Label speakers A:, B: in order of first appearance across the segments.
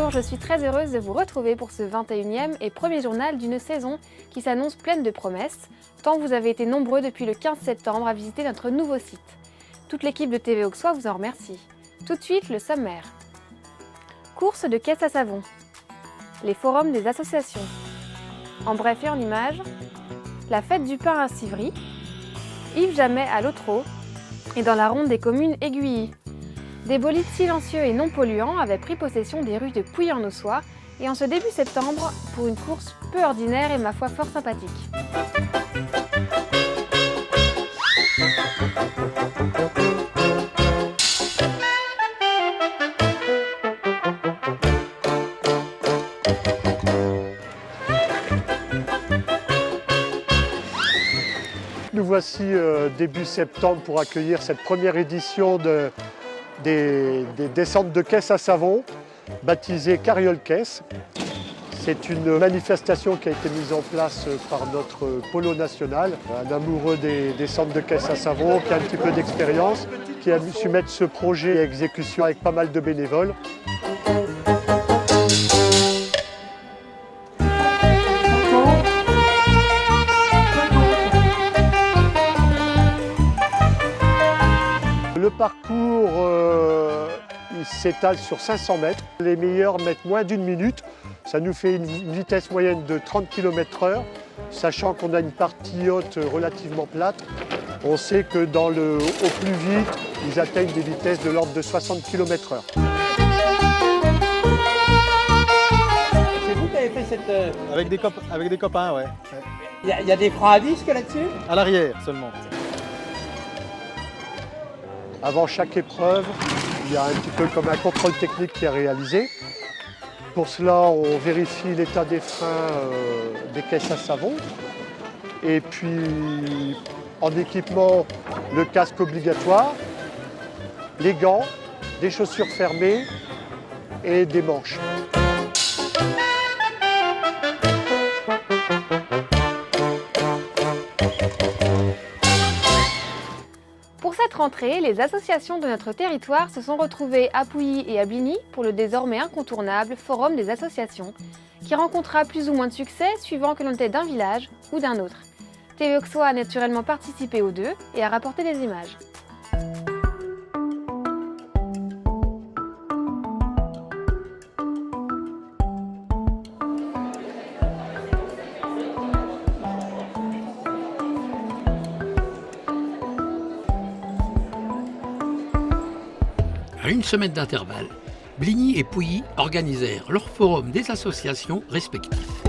A: Bonjour, je suis très heureuse de vous retrouver pour ce 21e et premier journal d'une saison qui s'annonce pleine de promesses, tant vous avez été nombreux depuis le 15 septembre à visiter notre nouveau site. Toute l'équipe de TV Auxois vous en remercie. Tout de suite, le sommaire. Course de caisse à savon. Les forums des associations. En bref et en images, la fête du pain à Civry, Yves Jamais à Lotreau et dans la ronde des communes Aiguilly. Des bolides silencieux et non polluants avaient pris possession des rues de Pouilly-en-Auxois et en ce début septembre pour une course peu ordinaire et ma foi fort sympathique.
B: Nous voici début septembre pour accueillir cette première édition des descentes de caisse à savon, baptisée Carriole Caisse. C'est une manifestation qui a été mise en place par notre polo national, un amoureux des centres de caisse à savon qui a un petit peu d'expérience, qui a su mettre ce projet à exécution avec pas mal de bénévoles. Le parcours il s'étale sur 500 mètres. Les meilleurs mettent moins d'une minute. Ça nous fait une vitesse moyenne de 30 km/h, sachant qu'on a une partie haute relativement plate. On sait que dans le au plus vite, ils atteignent des vitesses de l'ordre de 60 km/h.
C: C'est vous qui avez fait cette...
D: Avec des copains, ouais.
C: Il y a des freins à disque là-dessus?
D: À l'arrière seulement.
B: Avant chaque épreuve, il y a un petit peu comme un contrôle technique qui est réalisé. Pour cela, on vérifie l'état des freins des caisses à savon. Et puis, en équipement, le casque obligatoire, les gants, des chaussures fermées et des manches.
A: Pour cette rentrée, les associations de notre territoire se sont retrouvées à Pouilly et à Bligny pour le désormais incontournable Forum des associations, qui rencontrera plus ou moins de succès suivant que l'on était d'un village ou d'un autre. TV Auxois a naturellement participé aux deux et a rapporté des images.
E: À une semaine d'intervalle, Bligny et Pouilly organisèrent leur forum des associations respectifs.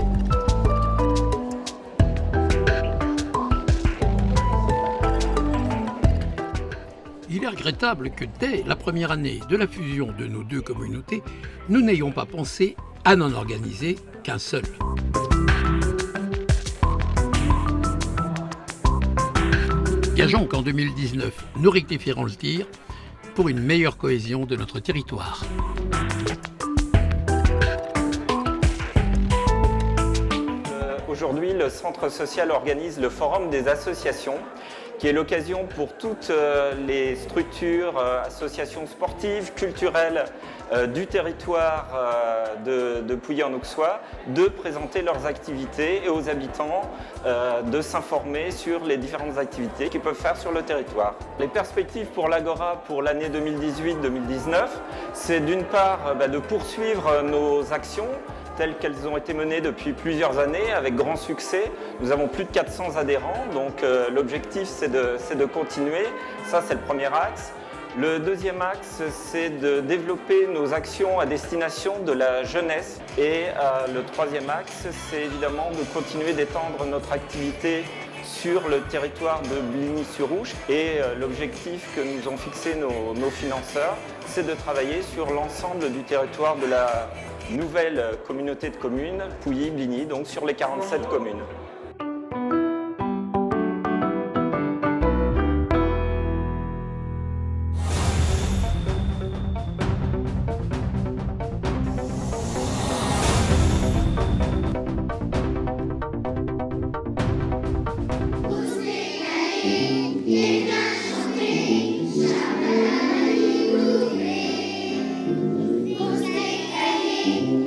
E: Il est regrettable que dès la première année de la fusion de nos deux communautés, nous n'ayons pas pensé à n'en organiser qu'un seul. Gageons qu'en 2019, nous rectifierons le tir pour une meilleure cohésion de notre territoire.
F: Aujourd'hui, le centre social organise le Forum des associations, qui est l'occasion pour toutes les structures, associations sportives, culturelles du territoire de Pouilly-en-Auxois de présenter leurs activités et aux habitants de s'informer sur les différentes activités qu'ils peuvent faire sur le territoire. Les perspectives pour l'Agora pour l'année 2018-2019, c'est d'une part de poursuivre nos actions telles qu'elles ont été menées depuis plusieurs années avec grand succès. Nous avons plus de 400 adhérents, donc l'objectif c'est de continuer. Ça, c'est le premier axe. Le deuxième axe, c'est de développer nos actions à destination de la jeunesse. Et le troisième axe, c'est évidemment de continuer d'étendre notre activité sur le territoire de Bligny-sur-Ouche. Et l'objectif que nous ont fixé nos financeurs, c'est de travailler sur l'ensemble du territoire de la nouvelle communauté de communes, Pouilly-Bligny, donc sur les 47 communes.
G: Thank you.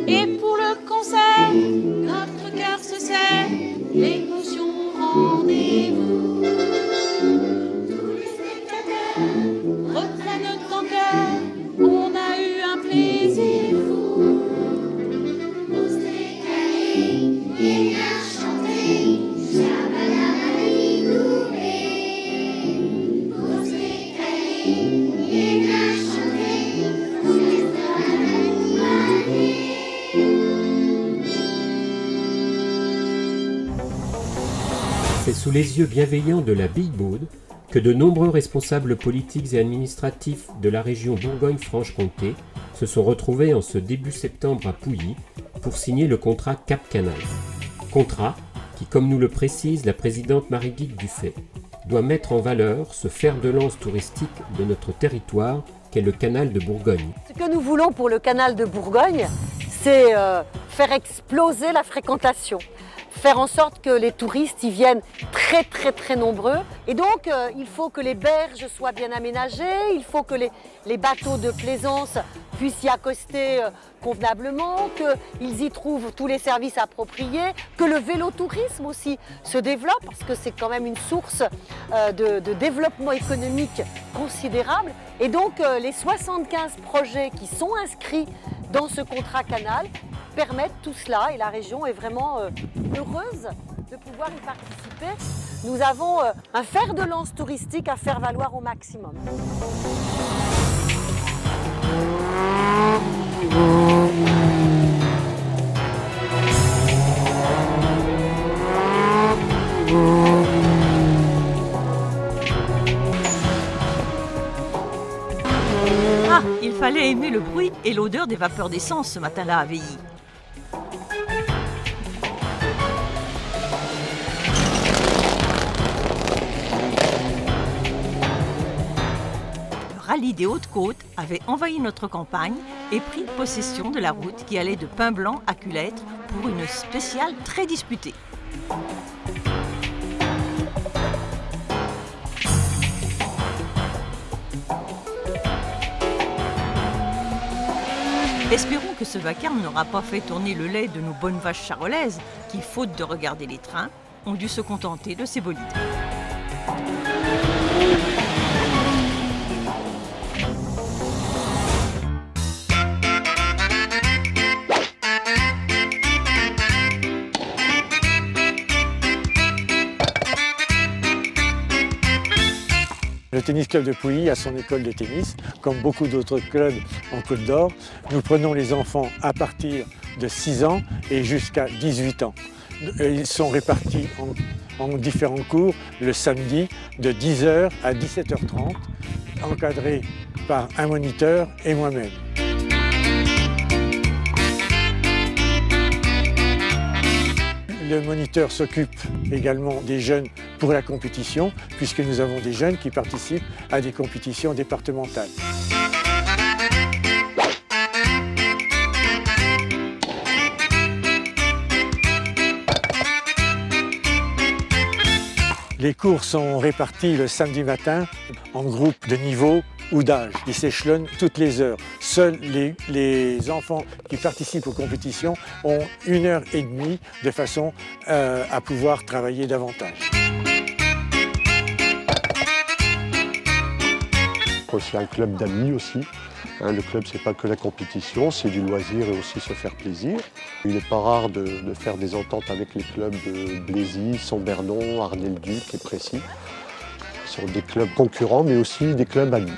G: Et pour le concert, notre cœur se serre, l'émotion au rendez-vous. Tous les spectateurs reprennent en cœur, on a eu un plaisir fou. On s'est calé et bien chanté, Shabalabaliboué. On s'est calé et bien chanté, Shabalabaliboué.
H: C'est sous les yeux bienveillants de la Bille Baude que de nombreux responsables politiques et administratifs de la région Bourgogne-Franche-Comté se sont retrouvés en ce début septembre à Pouilly pour signer le contrat Cap Canal. Contrat qui, comme nous le précise la présidente Marie-Guide Dufay, doit mettre en valeur ce fer de lance touristique de notre territoire qu'est le canal de Bourgogne.
I: Ce que nous voulons pour le canal de Bourgogne, c'est faire exploser la fréquentation, faire en sorte que les touristes y viennent très nombreux. Et donc il faut que les berges soient bien aménagées, il faut que les bateaux de plaisance puissent y accoster convenablement, qu'ils y trouvent tous les services appropriés, que le vélotourisme aussi se développe parce que c'est quand même une source de développement économique considérable. Et donc les 75 projets qui sont inscrits dans ce contrat canal permettent tout cela et la région est vraiment heureuse de pouvoir y participer. Nous avons un fer de lance touristique à faire valoir au maximum.
J: Ah, il fallait aimer le bruit et l'odeur des vapeurs d'essence ce matin-là à Veilly. Le rallye des Hautes-Côtes avait envahi notre campagne et pris possession de la route qui allait de Pin-Blanc à Culêtre pour une spéciale très disputée. Espérons que ce vacarme n'aura pas fait tourner le lait de nos bonnes vaches charolaises qui, faute de regarder les trains, ont dû se contenter de ces bolides.
B: Le Tennis Club de Pouilly a son école de tennis, comme beaucoup d'autres clubs en Côte d'Or. Nous prenons les enfants à partir de 6 ans et jusqu'à 18 ans. Ils sont répartis en différents cours le samedi de 10h à 17h30, encadrés par un moniteur et moi-même. Le moniteur s'occupe également des jeunes pour la compétition, puisque nous avons des jeunes qui participent à des compétitions départementales. Les cours sont répartis le samedi matin en groupes de niveau ou d'âge. Ils s'échelonnent toutes les heures. Seuls les enfants qui participent aux compétitions ont 1h30 de façon à pouvoir travailler davantage.
K: C'est un club d'amis aussi. Le club, c'est pas que la compétition, c'est du loisir et aussi se faire plaisir.
B: Il n'est pas rare de faire des ententes avec les clubs de Blaisy, Saint-Bernon, Arnay-le-Duc et Précy. Ce sont des clubs concurrents, mais aussi des clubs amis.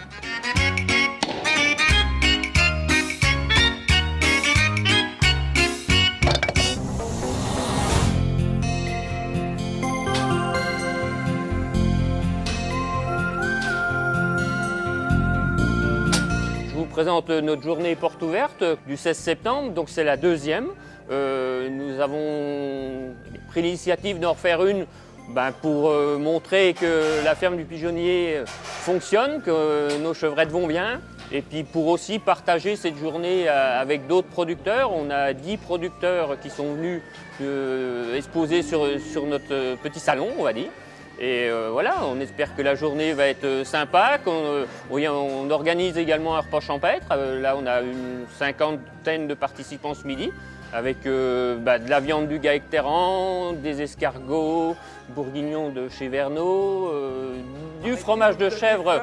K: Je vous présente notre journée porte ouverte du 16 septembre, donc c'est la deuxième. Nous avons pris l'initiative d'en refaire une pour montrer que la ferme du Pigeonnier fonctionne, que nos chevrettes vont bien, et puis pour aussi partager cette journée avec d'autres producteurs. On a 10 producteurs qui sont venus exposer sur notre petit salon, on va dire. Et voilà, on espère que la journée va être sympa, on organise également un repas champêtre. Là, on a une cinquantaine de participants ce midi, avec de la viande du Gaecteran, des escargots, bourguignons de chez Vernot, du fromage de chèvre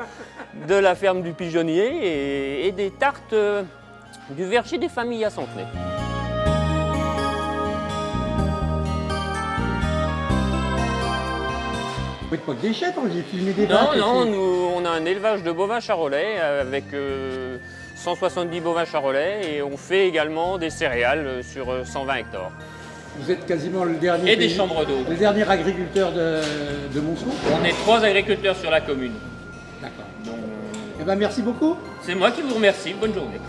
K: de la ferme du Pigeonnier et des tartes du verger des familles à Centenay.
C: Vous n'êtes pas que des chèvres, j'ai filmé des vaches.
K: Non, nous, on a un élevage de bovins charolais avec 170 bovins charolais et on fait également des céréales sur 120 hectares.
C: Vous êtes quasiment le dernier
K: Et des chambres d'eau.
C: Le dernier agriculteur de Monceau.
K: On est 3 agriculteurs sur la commune.
C: D'accord.
K: Donc,
C: merci beaucoup.
K: c'est moi qui vous remercie. Bonne journée.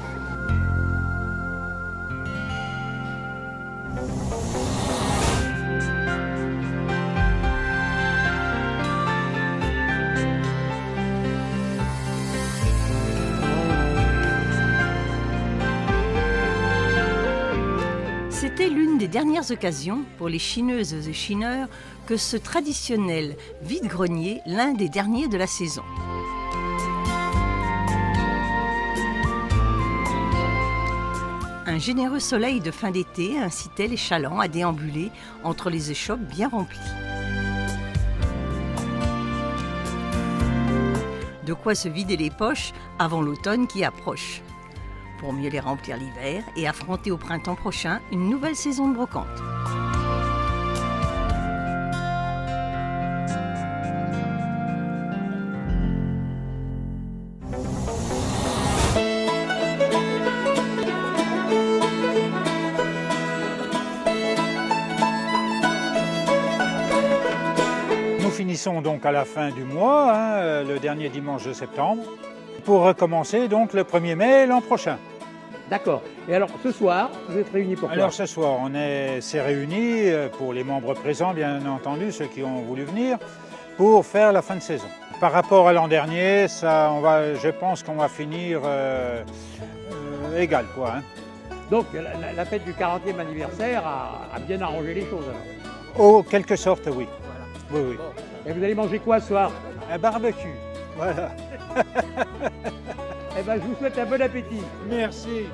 J: C'était l'une des dernières occasions pour les chineuses et chineurs que ce traditionnel vide-grenier, l'un des derniers de la saison. Un généreux soleil de fin d'été incitait les chalands à déambuler entre les échoppes bien remplies. De quoi se vider les poches avant l'automne qui approche, pour mieux les remplir l'hiver et affronter au printemps prochain une nouvelle saison de brocante.
L: Nous finissons donc à la fin du mois, le dernier dimanche de septembre, pour recommencer donc le 1er mai l'an prochain.
C: D'accord. Et alors, ce soir, vous êtes réunis pour quoi?
L: Alors ce soir, on s'est réunis, pour les membres présents, bien entendu, ceux qui ont voulu venir, pour faire la fin de saison. Par rapport à l'an dernier, je pense qu'on va finir égal, quoi.
C: Donc, la fête du 40e anniversaire a bien arrangé les choses, alors.
L: Oh, quelque sorte, oui. Oui, oui.
C: Et vous allez manger quoi ce soir?
L: Un barbecue, voilà.
C: Eh bien, je vous souhaite un bon appétit.
L: Merci.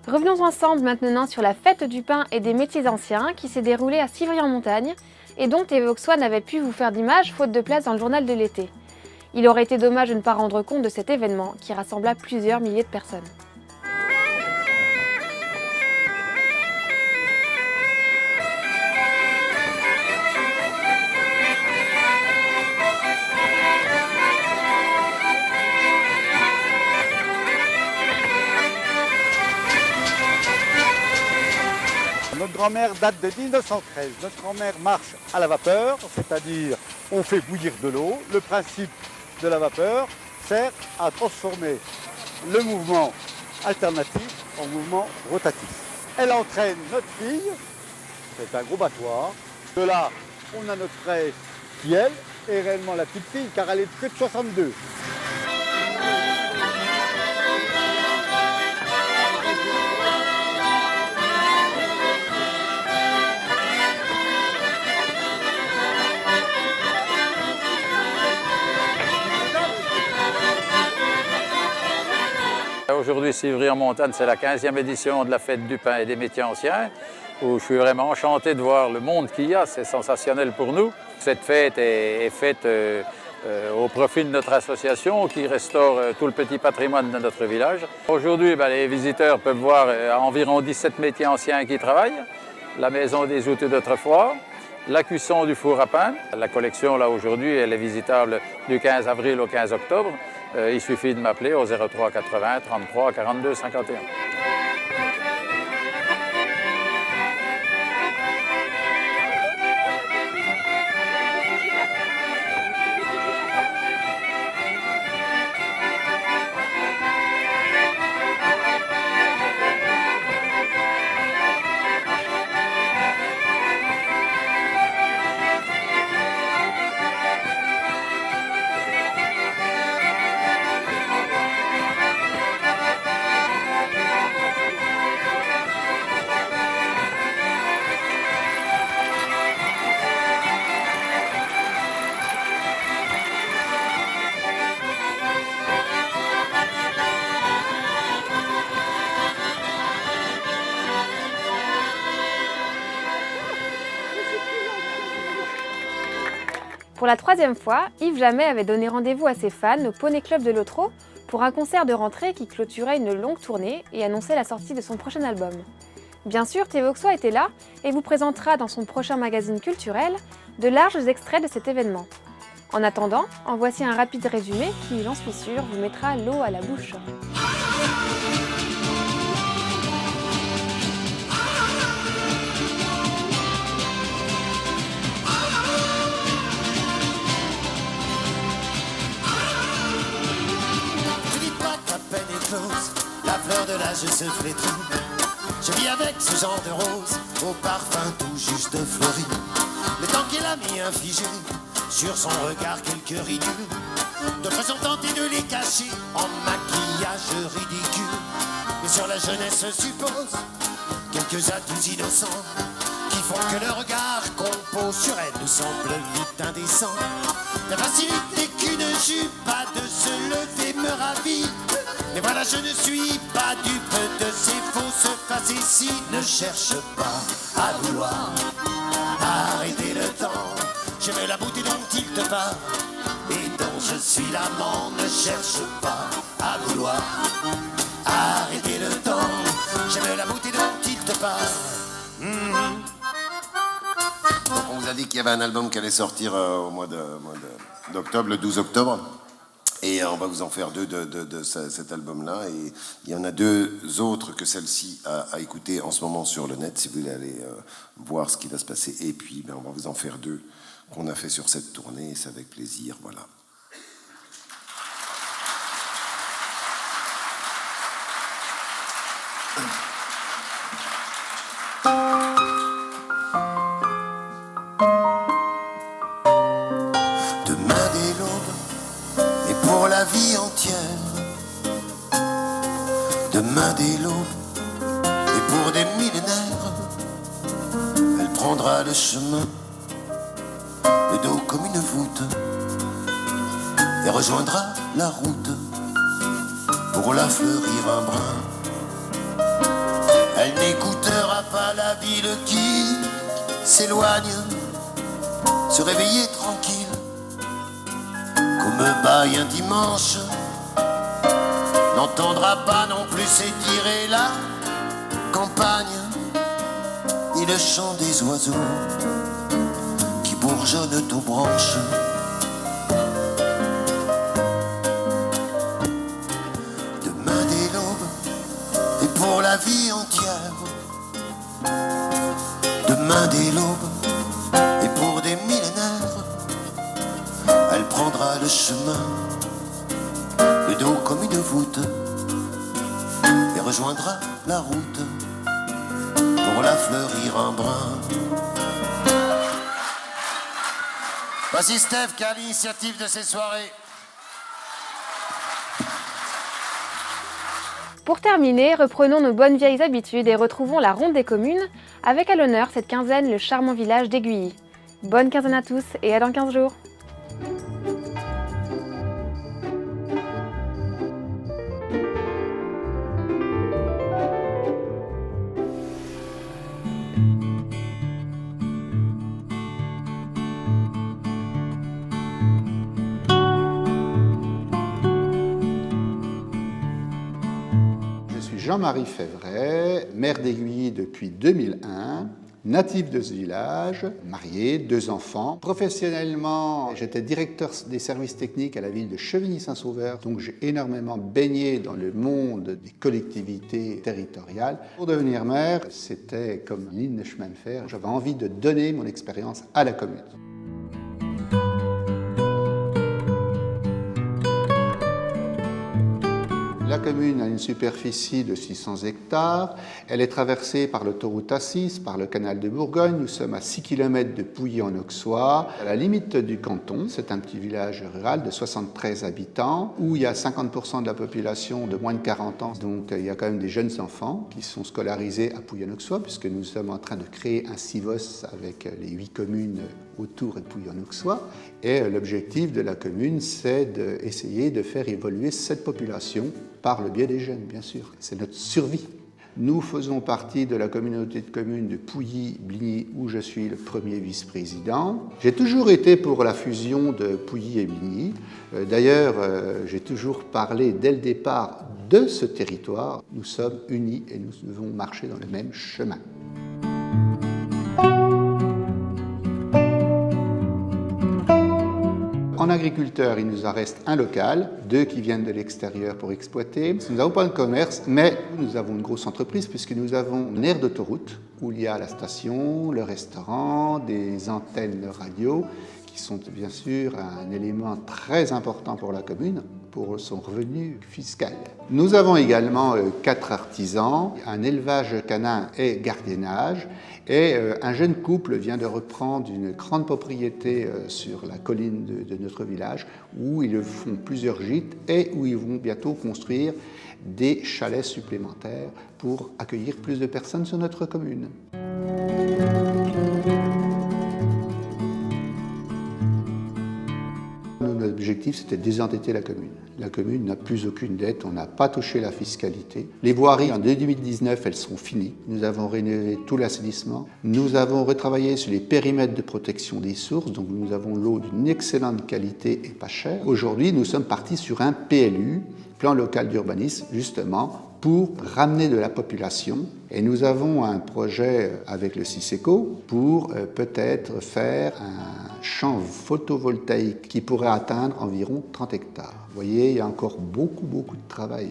A: Revenons ensemble maintenant sur la fête du pain et des métiers anciens qui s'est déroulée à Civry-en-Montagne et dont TV Auxois n'avait pu vous faire d'image faute de place dans le journal de l'été. Il aurait été dommage de ne pas rendre compte de cet événement qui rassembla plusieurs milliers de personnes.
D: Notre grand-mère date de 1913. Notre grand-mère marche à la vapeur, c'est-à-dire on fait bouillir de l'eau. Le principe de la vapeur sert à transformer le mouvement alternatif en mouvement rotatif. Elle entraîne notre fille, c'est un gros battoir. De là, on a notre frère qui, elle, est réellement la petite fille car elle est que de 62.
M: Aujourd'hui, Civry-en-Montagne, c'est la 15e édition de la fête du pain et des métiers anciens, où je suis vraiment enchanté de voir le monde qu'il y a. C'est sensationnel pour nous. Cette fête est faite au profit de notre association qui restaure tout le petit patrimoine de notre village. Aujourd'hui, les visiteurs peuvent voir environ 17 métiers anciens qui travaillent, la maison des outils d'autrefois, la cuisson du four à pain. La collection, là, aujourd'hui, elle est visitable du 15 avril au 15 octobre. Il suffit de m'appeler au 03 80 33 42 51.
A: Pour la 3e fois, Yves Jamais avait donné rendez-vous à ses fans au Poney Club de Lotreau pour un concert de rentrée qui clôturait une longue tournée et annonçait la sortie de son prochain album. Bien sûr, TV Auxois était là et vous présentera dans son prochain magazine culturel de larges extraits de cet événement. En attendant, en voici un rapide résumé qui, j'en suis sûre, vous mettra l'eau à la bouche.
N: La fleur de l'âge se flétrit. Je vis avec ce genre de rose au parfum tout juste fleuri. Le temps qu'elle a mis un figé sur son regard quelques ridules. D'autres ont tenté de les cacher en maquillage ridicule. Mais sur la jeunesse se suppose quelques atouts innocents qui font que le regard qu'on pose sur elle nous semble vite indécent. La facilité qu'une jupe a de se lever me ravit. Mais voilà, je ne suis pas dupe de ces fausses faces ici. Ne cherche pas à vouloir arrêter le temps. J'aime la beauté dont il te parle et dont je suis l'amant. Ne cherche pas à vouloir arrêter le temps. J'aime la beauté dont il te parle.
O: On vous a dit qu'il y avait un album qui allait sortir au mois d'octobre, le 12 octobre. Et on va vous en faire deux de cet album-là. Et il y en a deux autres que celle-ci à écouter en ce moment sur le net, si vous voulez aller voir ce qui va se passer. Et puis, on va vous en faire deux qu'on a fait sur cette tournée. Et c'est avec plaisir, voilà.
N: Demain dès l'aube et pour la vie entière. Demain dès l'aube et pour des millénaires. Elle prendra le chemin, le dos comme une voûte, et rejoindra la route pour la fleurir un brin. Elle n'écoutera pas la ville qui s'éloigne, se réveiller tranquille comme baille un dimanche. N'entendra pas non plus s'étirer la campagne, ni le chant des oiseaux qui bourgeonnent aux branches. Demain dès l'aube et pour la vie entière. Demain dès l'aube et pour des millénaires. Elle prendra le chemin, le dos comme une voûte, et rejoindra la route pour la fleurir un brin. Voici Steph qui a l'initiative de ces soirées.
A: Pour terminer, reprenons nos bonnes vieilles habitudes et retrouvons la ronde des communes, avec à l'honneur cette quinzaine le charmant village d'Aiguilly. Bonne quinzaine à tous et à dans 15 jours.
P: Jean-Marie Févret, maire d'Aiguilly depuis 2001, natif de ce village, marié, 2 enfants. Professionnellement, j'étais directeur des services techniques à la ville de Chevigny-Saint-Sauveur, donc j'ai énormément baigné dans le monde des collectivités territoriales. Pour devenir maire, c'était comme une ligne de chemin de fer. J'avais envie de donner mon expérience à la commune. La commune a une superficie de 600 hectares. Elle est traversée par l'autoroute A6, par le canal de Bourgogne. Nous sommes à 6 km de Pouilly-en-Auxois, à la limite du canton. C'est un petit village rural de 73 habitants, où il y a 50% de la population de moins de 40 ans. Donc il y a quand même des jeunes enfants qui sont scolarisés à Pouilly-en-Auxois, puisque nous sommes en train de créer un CIVOS avec les 8 communes autour de Pouilly-en-Auxois. Et l'objectif de la commune, c'est d'essayer de faire évoluer cette population par le biais des jeunes, bien sûr. C'est notre survie. Nous faisons partie de la communauté de communes de Pouilly-Bligny, où je suis le premier vice-président. J'ai toujours été pour la fusion de Pouilly et Bligny. D'ailleurs, j'ai toujours parlé dès le départ de ce territoire. Nous sommes unis et nous devons marcher dans le même chemin. En agriculteur, il nous en reste un local, 2 qui viennent de l'extérieur pour exploiter. Nous n'avons pas de commerce, mais nous avons une grosse entreprise puisque nous avons une aire d'autoroute où il y a la station, le restaurant, des antennes radio qui sont bien sûr un élément très important pour la commune, pour son revenu fiscal. Nous avons également 4 artisans, un élevage canin et gardiennage, et un jeune couple vient de reprendre une grande propriété sur la colline de notre village, où ils font plusieurs gîtes et où ils vont bientôt construire des chalets supplémentaires pour accueillir plus de personnes sur notre commune. L'objectif, c'était de désendetter la commune. La commune n'a plus aucune dette, on n'a pas touché la fiscalité. Les voiries, en 2019, elles sont finies. Nous avons rénové tout l'assainissement. Nous avons retravaillé sur les périmètres de protection des sources, donc nous avons l'eau d'une excellente qualité et pas chère. Aujourd'hui, nous sommes partis sur un PLU, plan local d'urbanisme, justement, pour ramener de la population. Et nous avons un projet avec le CICECO pour peut-être faire un champ photovoltaïque qui pourrait atteindre environ 30 hectares. Vous voyez, il y a encore beaucoup de travail.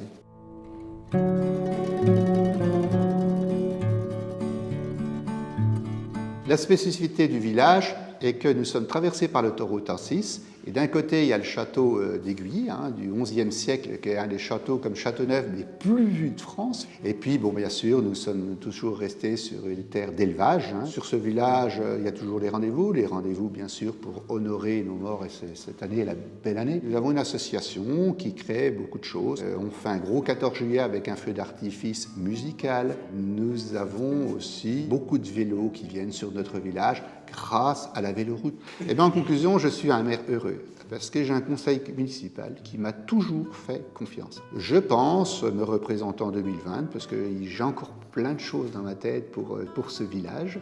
P: La spécificité du village est que nous sommes traversés par l'autoroute A6. Et d'un côté, il y a le château d'Aiguilly, du XIe siècle, qui est un des châteaux comme Châteauneuf des plus vus de France. Et puis, bon, bien sûr, nous sommes toujours restés sur une terre d'élevage. Sur ce village, il y a toujours les rendez-vous, bien sûr, pour honorer nos morts. Et cette année est la belle année. Nous avons une association qui crée beaucoup de choses. On fait un gros 14 juillet avec un feu d'artifice musical. Nous avons aussi beaucoup de vélos qui viennent sur notre village grâce à la véloroute. Et bien, en conclusion, je suis un maire heureux parce que j'ai un conseil municipal qui m'a toujours fait confiance. Je pense me représenter en 2020 parce que j'ai encore plein de choses dans ma tête pour ce village.